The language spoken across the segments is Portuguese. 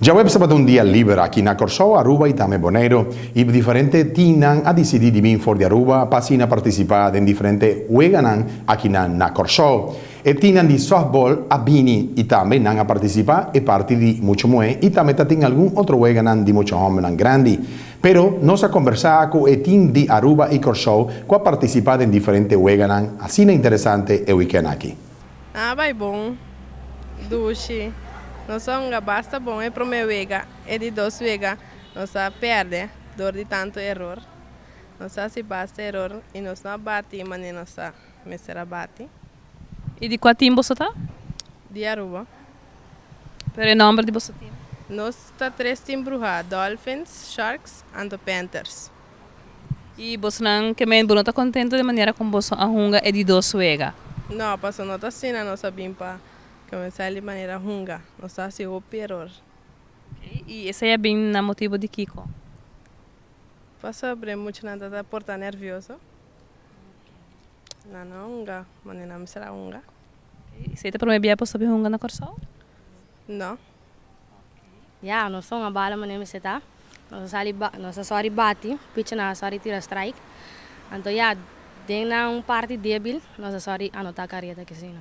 Já web sábado um dia livre aqui na Corsol, Aruba e também Bonaire. E diferentes tinam a decidir de vir for de Aruba para participar em diferentes weganan aqui na Corsol. E tinam de softball a Bini e também não a participar e parte de muito mais. E também tem algum outro weganan de muito homem grande. Pero nós a conversar com o time de Aruba e Corsol com a participar em diferentes weganan. Assim é interessante o weekend aqui. Vai bom. Duche. Nós somos basta bom é para meu vega, é de dois vega, nós perde dor de tanto erro. Nós se basta erro e nós não bate, mas nós me será bate. E de qual time você está? De Aruba. Pero o nome de você time? Nós está três times bruxa, Dolphins, Sharks e Panthers. E você não que me não está contente de maneira como você arrunga é de dois vega? Não, passou não está assim, nós sabemos para começar de maneira runga, não está se o erro. E esse é bem na motivo de Kiko? Passa sobre muito nada da porta nervioso. Não hunga, mas não será hunga. E você está prometendo para saber hunga na Corsol? Não. Ja, nós somos a bala, mas não se tá. Nós só bate, pitch na só tira strike. Então já, tem parte débil, nós só anotar a carreira que sim.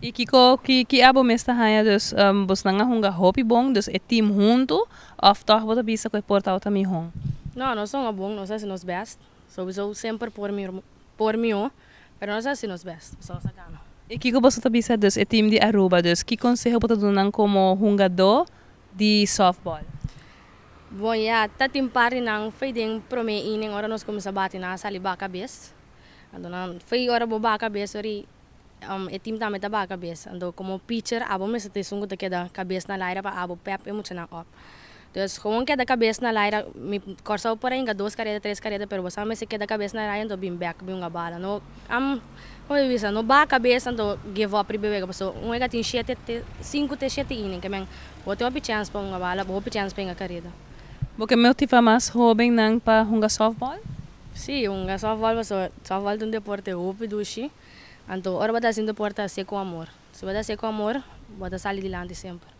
E Kiko, que abo mesta haya dus bos nanga hunga hopi bom dus e team junto of toch bota bisa ko porta outra mi hong. Não, nós somos bons, nós somos best. Sowieso sempre por mim, pero nós somos best. Só sacana. E Kiko bos ta bisa dus e team de Aruba dus que consejo bota dunang como hungador de softball. Bom, já, tá tem parte não foi den pro me inem hora nós começa a bater na sali ba cabeça. Então foi hora boba cabeça ori e time também tá ba cabeça. Então como pitcher, abo me se te sungo te queda cabeça na laira para abo pep e muito na op. Então como queda cabeça na laira, me corsa por aí enga 2 carreira, 3 carreira, pero você me se queda cabeça na laira, então bim back, bim bala. No como eu disse, no ba cabeça, então give up bebê, passou um ega tem 5 te 7 inning, que men bote uma chance para uma bala, bote chance para uma carreira. Porque meu tiva mais jovem nang pa hunga softball? Sim, hunga softball, softball é um deporte rápido, então ora bota assim deporte ser com amor. Se bota ser com amor, bota sair de lá sempre.